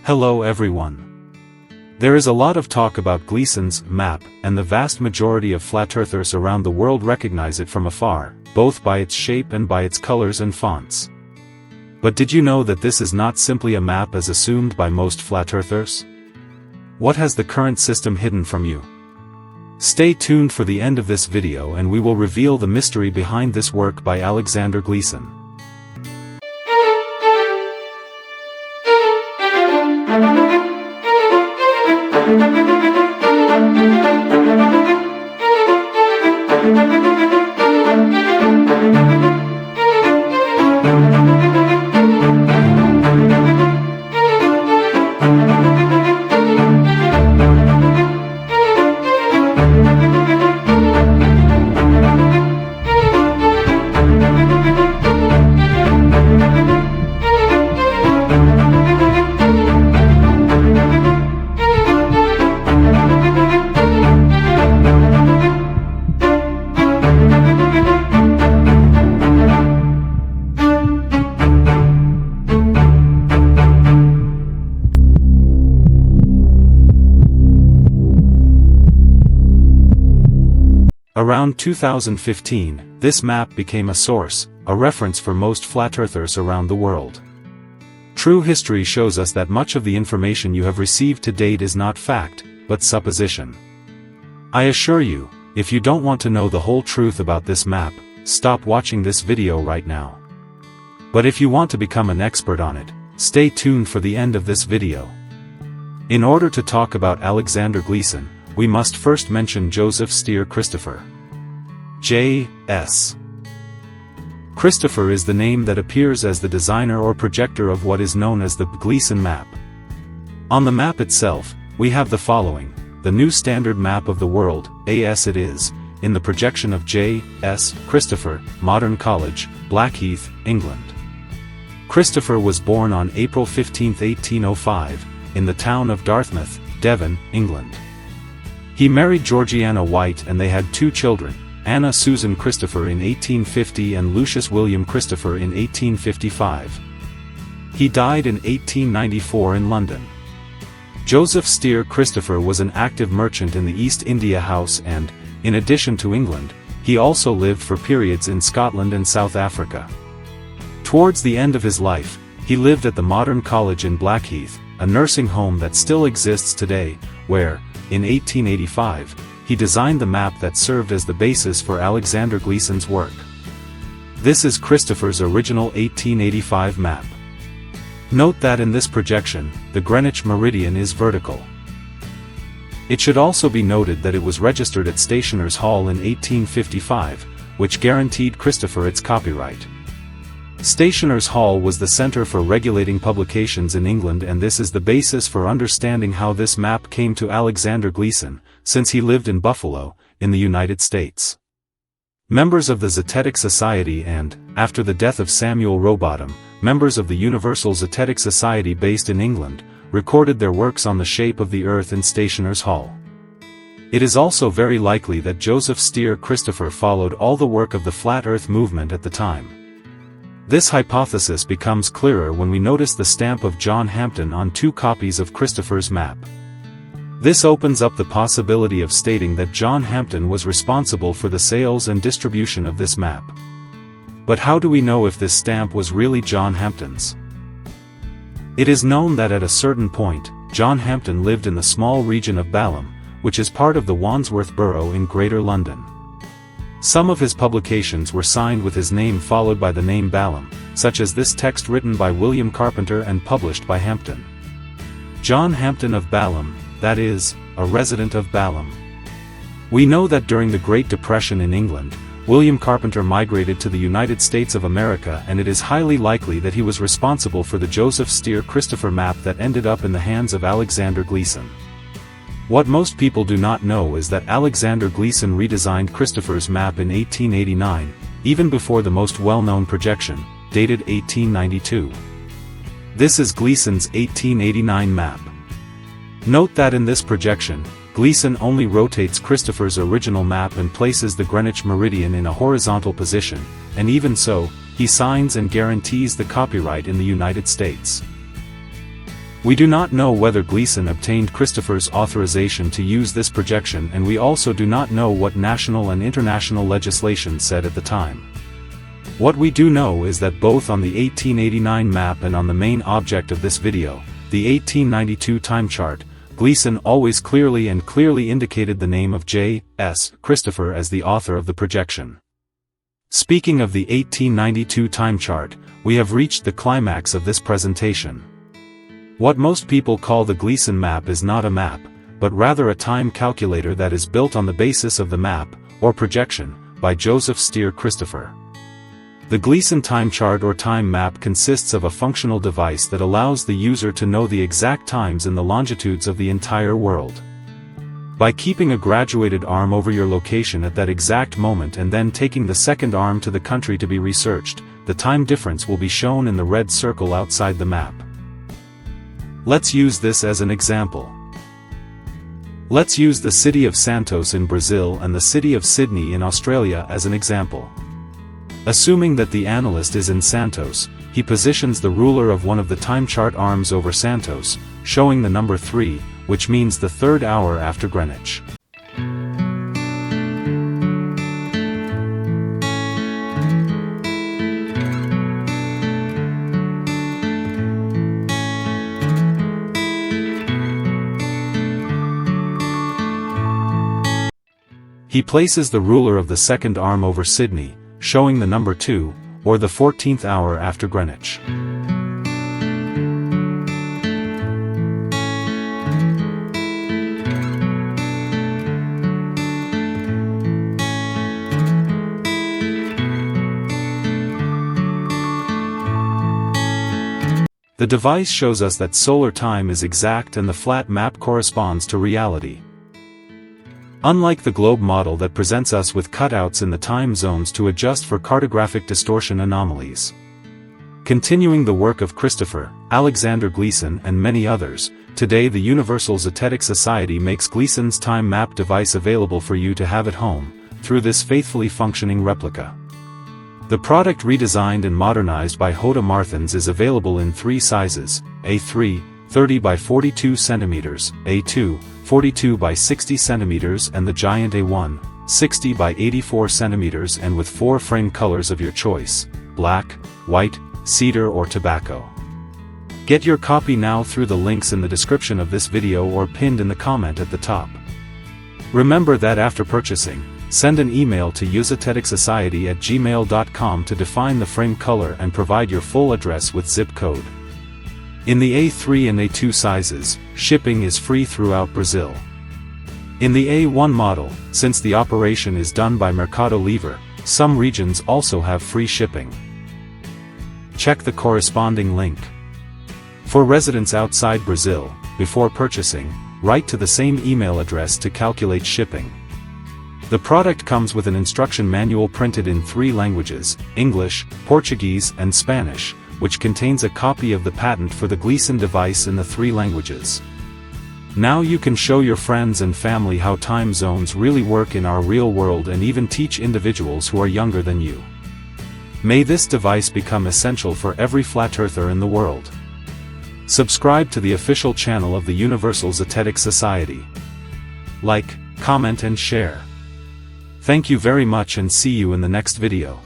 Hello everyone. There is a lot of talk about Gleason's map, and the vast majority of flat earthers around the world recognize it from afar, both by its shape and by its colors and fonts. But did you know that this is not simply a map as assumed by most flat earthers? What has the current system hidden from you? Stay tuned for the end of this video and we will reveal the mystery behind this work by Alexander Gleason. Around 2015, this map became a source, a reference for most flat earthers around the world. True history shows us that much of the information you have received to date is not fact, but supposition. I assure you, if you don't want to know the whole truth about this map, stop watching this video right now. But if you want to become an expert on it, stay tuned for the end of this video. In order to talk about Alexander Gleason, we must first mention Joseph Steer Christopher. J.S. Christopher is the name that appears as the designer or projector of what is known as the Gleason map. On the map itself, we have the following: the new standard map of the world, as it is, in the projection of J.S. Christopher, Modern College, Blackheath, England. Christopher was born on April 15, 1805, in the town of Dartmouth, Devon, England. He married Georgiana White and they had two children, Anna Susan Christopher in 1850 and Lucius William Christopher in 1855. He died in 1894 in London. Joseph Steer Christopher was an active merchant in the East India House and, in addition to England, he also lived for periods in Scotland and South Africa. Towards the end of his life, he lived at the Modern College in Blackheath, a nursing home that still exists today, where, in 1885, he designed the map that served as the basis for Alexander Gleason's work. This is Christopher's original 1885 map. Note that in this projection, the Greenwich meridian is vertical. It should also be noted that it was registered at Stationers' Hall in 1855, which guaranteed Christopher its copyright. Stationers' Hall was the center for regulating publications in England, and this is the basis for understanding how this map came to Alexander Gleason, since he lived in Buffalo, in the United States. Members of the Zetetic Society and, after the death of Samuel Rowbottom, members of the Universal Zetetic Society based in England, recorded their works on the shape of the Earth in Stationers' Hall. It is also very likely that Joseph Steer Christopher followed all the work of the Flat Earth movement at the time. This hypothesis becomes clearer when we notice the stamp of John Hampden on two copies of Christopher's map. This opens up the possibility of stating that John Hampden was responsible for the sales and distribution of this map. But how do we know if this stamp was really John Hampden's? It is known that at a certain point, John Hampden lived in the small region of Balham, which is part of the Wandsworth Borough in Greater London. Some of his publications were signed with his name followed by the name Balham, such as this text written by William Carpenter and published by Hampden. John Hampden of Balham, that is, a resident of Balham. We know that during the Great Depression in England, William Carpenter migrated to the United States of America, and it is highly likely that he was responsible for the Joseph Steer Christopher map that ended up in the hands of Alexander Gleason. What most people do not know is that Alexander Gleason redesigned Christopher's map in 1889, even before the most well-known projection, dated 1892. This is Gleason's 1889 map. Note that in this projection, Gleason only rotates Christopher's original map and places the Greenwich meridian in a horizontal position, and even so, he signs and guarantees the copyright in the United States. We do not know whether Gleason obtained Christopher's authorization to use this projection, and we also do not know what national and international legislation said at the time. What we do know is that both on the 1889 map and on the main object of this video, the 1892 time chart, Gleason always clearly indicated the name of J.S. Christopher as the author of the projection. Speaking of the 1892 time chart, we have reached the climax of this presentation. What most people call the Gleason map is not a map, but rather a time calculator that is built on the basis of the map, or projection, by Joseph Steer Christopher. The Gleason time chart or time map consists of a functional device that allows the user to know the exact times and the longitudes of the entire world. By keeping a graduated arm over your location at that exact moment and then taking the second arm to the country to be researched, the time difference will be shown in the red circle outside the map. Let's use this as an example. Let's use the city of Santos in Brazil and the city of Sydney in Australia as an example. Assuming that the analyst is in Santos, he positions the ruler of one of the time chart arms over Santos, showing the number 3, which means the 3rd hour after Greenwich. He places the ruler of the second arm over Sydney, showing the number 2, or the 14th hour after Greenwich. The device shows us that solar time is exact and the flat map corresponds to reality. Unlike the globe model that presents us with cutouts in the time zones to adjust for cartographic distortion anomalies. Continuing the work of Christopher, Alexander Gleason and many others, today the Universal Zetetic Society makes Gleason's time map device available for you to have at home, through this faithfully functioning replica. The product redesigned and modernized by Hoda Marthens is available in 3 sizes, A3, 30 by 42 cm, A2, 42 by 60 cm and the giant A1, 60 by 84 cm and with 4 frame colors of your choice, black, white, cedar or tobacco. Get your copy now through the links in the description of this video or pinned in the comment at the top. Remember that after purchasing, send an email to uzeteticsociety@gmail.com to define the frame color and provide your full address with zip code. In the A3 and A2 sizes, shipping is free throughout Brazil. In the A1 model, since the operation is done by Mercado Livre, some regions also have free shipping. Check the corresponding link. For residents outside Brazil, before purchasing, write to the same email address to calculate shipping. The product comes with an instruction manual printed in 3 languages, English, Portuguese and Spanish, which contains a copy of the patent for the Gleason device in the 3 languages. Now you can show your friends and family how time zones really work in our real world and even teach individuals who are younger than you. May this device become essential for every flat earther in the world. Subscribe to the official channel of the Universal Zetetic Society. Like, comment and share. Thank you very much and see you in the next video.